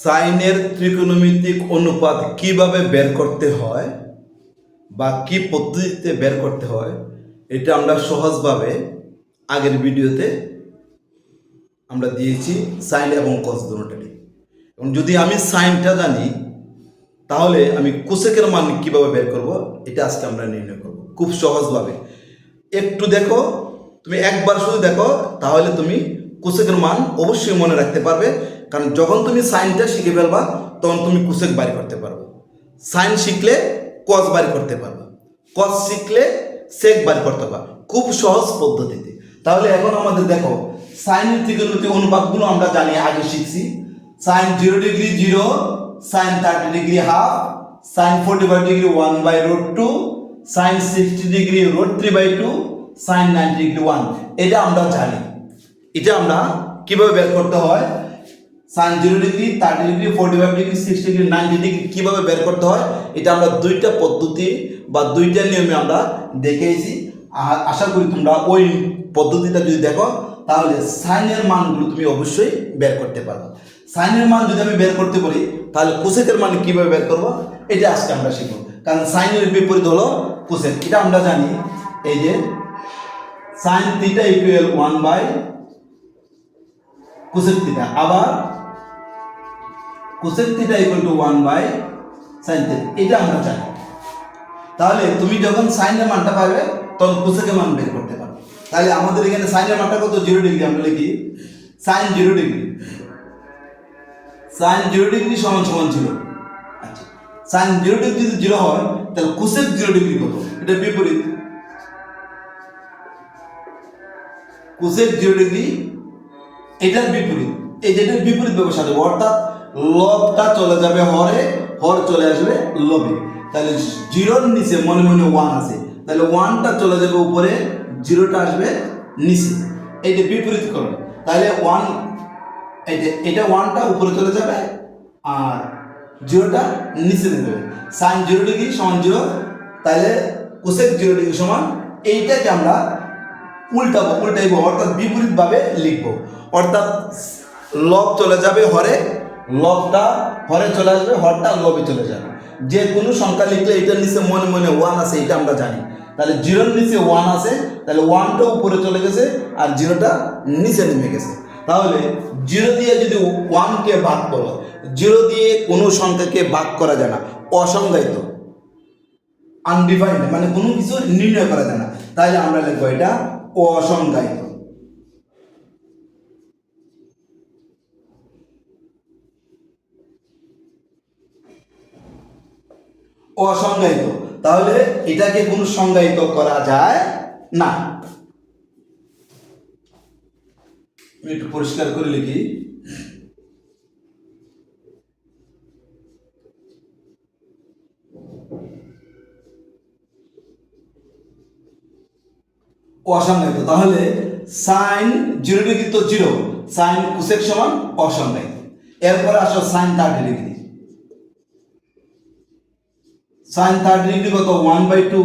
সাইনের ত্রিকোণমিতিক অনুপাত কিভাবে বের করতে হয় বা কি পদ্ধতিতে বের করতে হয় এটা আমরা সহজভাবে আগের ভিডিওতে আমরা দিয়েছি সাইন এবং কস দুটোটাই। এবং যদি আমি সাইনটা জানি তাহলে আমি কোসেকের মান কিভাবে বের করব এটা আজকে আমরা নির্ণয় করব খুব সহজভাবে। একটু দেখো, তুমি একবার শুধু দেখো তাহলে তুমি কোসেকের মান অবশ্যই মনে রাখতে পারবে, কারণ যখন তুমি সাইনটা শিখে ফেলবা তখন তুমি কোসেক বাইর করতে পারবে। সাইন শিখলে কস বাইর করতে পারবে, কস শিখলে সেক বাইর করতে পারবে খুব সহজ পদ্ধতিতে। তাহলে এখন আমাদের দেখো সাইনের ত্রিকোণমিতিক অনুপাতগুলো আমরা জানি, আগে শিখছি। Sine 0 degree 0, sine 30 degree half, sine 45 degree 1/√2, sine 60 degree √3/2, sine 90 degree 1। এটা আমরা জানি। এটা আমরা কিভাবে বের করতে হয়, sine 0 degree 30 degree 45 degree 60 degree 90 degree কিভাবে বের করতে হয় এটা আমরা দুইটা পদ্ধতি বা দুইটা নিয়মে আমরা দেখেছি। আর আশা করি তোমরা ওই পদ্ধতিটা যদি দেখো তাহলে সাইনের মানগুলো তুমি অবশ্যই বের করতে পারবে। সাইনের মান যদি আমি বের করতে পারি তাহলে কোসেকের মান কিভাবে বের করবো এটা আজকে আমরা শিখবো, কারণ সাইনের বিপরীত হলো কোসেক। এটা আমরা জানি, এই যে সাইন থিটা ইকুয়াল 1/কোসেক থিটা, আবার কোসেক থিটা ইকুয়াল টু 1/সাইন থিটা, এটা আমরা জানি। তাহলে তুমি যখন সাইনের মানটা পাবে তখন কোসেকের মান বের করতে পারবে। তাহলে আমাদের এখানে সাইনের মানটা কত, 0 ডিগ্রি। আমরা লিখি সাইন 0 ডিগ্রি, সাইন 0 ডিগ্রি সমান সমান 0। আচ্ছা, সাইন 0 ডিগ্রি যদি 0 হয় তাহলে কোসেক 0 ডিগ্রি কত, এটা বিপরীত। কোসেক 0 ডিগ্রি এটার বিপরীত, এই যেটার বিপরীত ব্যবস্থা দেবো, অর্থাৎ লবটা চলে যাবে হরে, হর চলে আসবে লবে। তাহলে 0-র নিচে মনে মনে 1 আছে, তাহলে 1টা চলে যাবে উপরে, 0টা আসবে নিচে। এইটা বিপরীতকরণ। তাহলে 1, এটা 1টা উপরে চলে যাবে আর 0টা নিচে যাবে। সাইন 0 ডিগ্রি সমান 0, তাহলে কোসেক 0 ডিগ্রি সমান, এইটাকে আমরা উল্টাইব, অর্থাৎ বিপরীতভাবে লিখবো। অর্থাৎ লব চলে যাবে হরে, লবটা হরে চলে আসবে, হরটা লবে চলে যাবে। যে কোনো সংখ্যা লিখলে এটার নিচে মনে মনে 1 আছে, এটা আমরা জানি। তাহলে 0-র নিচে 1 আছে, তাহলে 1টা উপরে চলে গেছে আর 0টা নিচে নেমে গেছে। তাহলে 0 দিয়ে যদি 1কে ভাগ করো, 0 দিয়ে কোনো সংখ্যাকে ভাগ করা যায় না, অসংজ্ঞায়িত, আনডিফাইন্ড, মানে কোনো কিছু নির্ণয় করা যায় না। তাহলে আমরা লিখবো এটা অসংজ্ঞায়িত। অসংজ্ঞায়িত, তাহলে এটাকে কোনো সংজ্ঞায়িত করা যায় না। আমি একটু পরিষ্কার করে লিখি, অসংজ্ঞায়িত। তাহলে সাইন 0 ডিগ্রি তো 0, সাইন কোসেক সমান অসংজ্ঞায়িত। এরপরে আসো সাইন 30 ডিগ্রি, সাইন 30 ডিগ্রি কত, 1/2।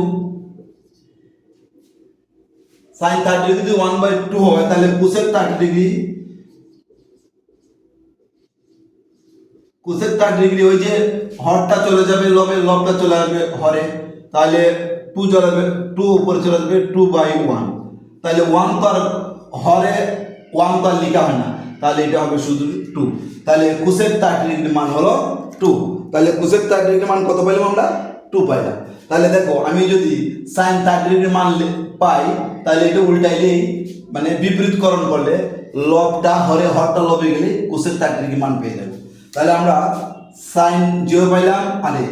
সাইন 30 ডিগ্রি যদি 1/2 হয় তাহলে কোসেক 30 ডিগ্রি, কোসেক 30 ডিগ্রি ওই যে হরটা চলে যাবে লবে, লবটা চলে আসবে হরে, তাহলে 2 চলে যাবে, 2 উপরে চলে যাবে 2/1। তাহলে 1 তো আর হরে 1 তো আর লেখা হয় না, তাহলে এটা হবে শুধু 2। তাহলে কোসেক 30 ডিগ্রি মান হলো 2। তাহলে কোসেক 30 ডিগ্রি মান কত পাইলাম আমরা, 2 পাইলাম। তাহলে দেখো আমি যদি সাইন 30 ডিগ্রি মান পাই তাহলে এটা উল্টাইলেই, মানে বিপরীতকরণ করলে লবটা হরে, হরটা লবে গেলে কোসেক 30 ডিগ্রি মান পেয়ে যাবে। তাহলে আমরা সাইন 0 পাইলাম, আরে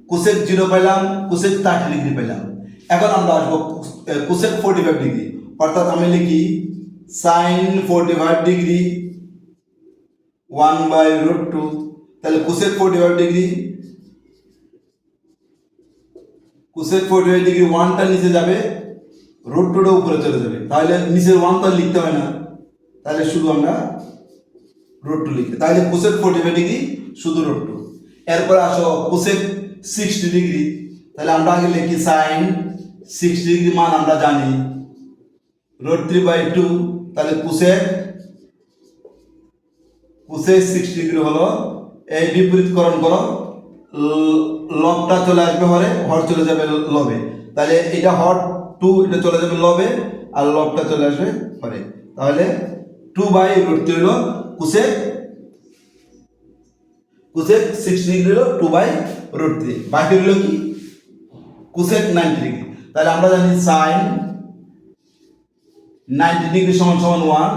কোসেক 0 পাইলাম, কোসেক 30 ডিগ্রি পাইলাম। এখন আমরা আসবো কোসেক 45 ডিগ্রি, অর্থাৎ আমি লিখি সাইন 45 ডিগ্রি 1/√2। তাহলে কোসেক 45 ডিগ্রি, কোসেক 45 ডিগ্রি 1টা নিচে যাবে, √2টা উপরে চলে যাবে। তাহলে নিচের 1 তো লিখতে হয় না, তাহলে শুধু আমরা √2 লিখতে। তাহলে কোসেক 45 ডিগ্রি শুধু √2। এরপর আসো কোসেক 60 ডিগ্রি, তাহলে আমরা আগে লিখি সাইন 60 ডিগ্রি মান আমরা জানি √3/2। তাহলে কোসেক 60 ডিগ্রি হলো এই বিপরীতকরণ করো, লবটা চলে আসবে হরে, হর চলে যাবে লবে, তাহলে এটা হর 2 এটা চলে যাবে লবে, আর লবটা চলে আসবে হরে। তাহলে 2/√3 হলো কোসেক 60 ডিগ্রি হলো 2/√3, বাকি হলো কি কোসেক 90 ডিগ্রি। তাহলে আমরা জানি সাইন 90 ডিগ্রি সমান সমান 1,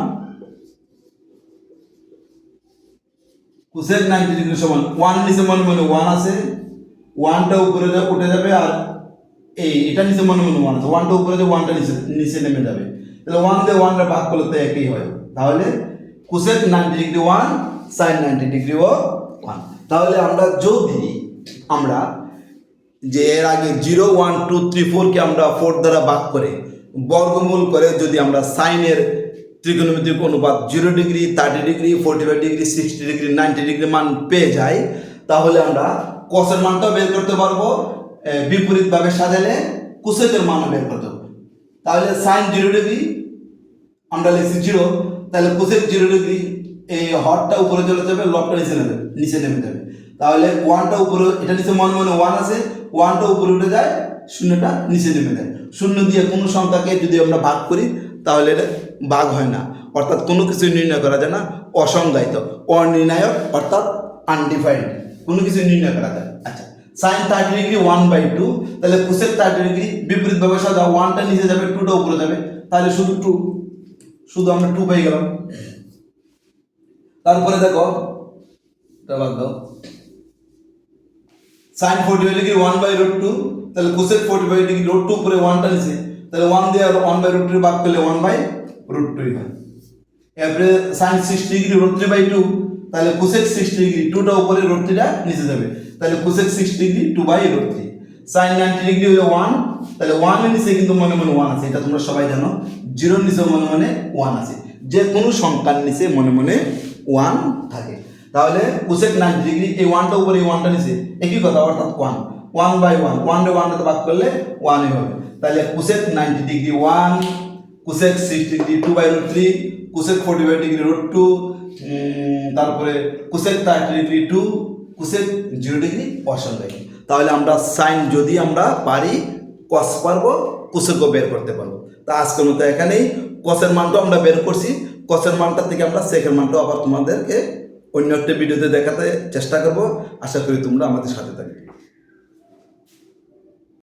কোসেক 90 ডিগ্রি সমান 1 নিচে মনে মনে 1 আছে, 1টা উপরে উঠে যাবে, আর এটা নিচে মনে মনে 1 আছে, 1টা উপরে যাবে, 1টা নিচে নেমে যাবে, তাহলে 1 দিয়ে 1টা ভাগ করলে তো একই হয়। তাহলে কোসেক 90 ডিগ্রি 1, সাইন 90 ডিগ্রি 1। তাহলে আমরা যদি আমরা যে এর আগে 0 1 2 3 4 কে আমরা 4 দ্বারা ভাগ করে বর্গমূল করে যদি আমরা সাইনের ত্রিকোণমিতিক অনুপাত 0 degree 30 degree 45 degree 60 degree 90 degree মান পেয়ে যাই, তাহলে আমরা কসের মানটাও বের করতে পারবো, বিপরীতভাবে সাজালে কোসেকের মানও বের করতে পারবো। তাহলে সাইন 0 ডিগ্রি আমরা লিখছি 0, তাহলে কোসেক 0 ডিগ্রি এই হরটা উপরে চলে যাবে, লবটা নিচে নেমে যাবে। তাহলে 1টা উপরে, এটা নিচে মনে মনে 1 আছে, 1টা উপরে উঠে যায়, 0টা নিচে নেমে যায়। 0 দিয়ে কোনো সংখ্যাকে যদি আমরা ভাগ করি তাহলে এটা ভাগ হয় না, অর্থাৎ কোনো কিছু নির্ণয় করা যায় না, অসংজ্ঞায়িত, অনির্ণায়ক, অর্থাৎ আনডিফাইন্ড, কোনো কিছু নির্ণয় করা যায়। আচ্ছা, সাইন 30 ডিগ্রি 1/2, তাহলে কোসেক 30 ডিগ্রি বিপরীতভাবে সাজা, 1টা নিচে যাবে, 2টা উপরে যাবে, তাহলে শুধু আমরা 2 পেয়ে গেলাম। তারপরে দেখো বাদ দাও, সাইন 45 ডিগ্রি 1/√2, তাহলে কোসেক 45 ডিগ্রি √2 উপরে 1টা নিচে, তাহলে 1 দিয়ে আর 1/√2 ভাগ করলে 1/√2 হয়। এরপরে সাইন 60 ডিগ্রি √3/2, তাহলে কোসেক 60 ডিগ্রি 2টা উপরে √3টা নিচে যাবে, তাহলে কোসেক 60 ডিগ্রি 2/√3। সাইন 90 ডিগ্রি হলো 1, তাহলে 1 এর নিচে কিন্তু মনে মনে 1 আছে, এটা তোমরা সবাই জানো, 0 এর নিচে মনে মনে 1 আছে, যে কোনো সংখ্যার নিচে মনে মনে 1 থাকে। তাহলে কোসেক 90 ডিগ্রি এই 1টা উপরে এই 1টা নিচে একই কথা, অর্থাৎ 1/1, 1 রে 1 তে ভাগ করলে 1 ই হবে। তাহলে cosec 90 degree 1, cosec 60 degree 2/√3, cosec 45 degree √2, তারপরে কোসেক 30 ডিগ্রি 2, কোসেক 0 ডিগ্রি অসংজ্ঞায়িত। তাহলে আমরা সাইন যদি আমরা পারি, কস পারবো, কোসেকও বের করতে পারবো। তা আজকের মতো এখানেই, কসের মানটা আমরা বের করছি, কসের মানটা থেকে আমরা সেকের মানটাও আবার তোমাদেরকে অন্য একটা ভিডিওতে দেখাতে চেষ্টা করব। আশা করি তোমরা আমাদের সাথে থাকবে।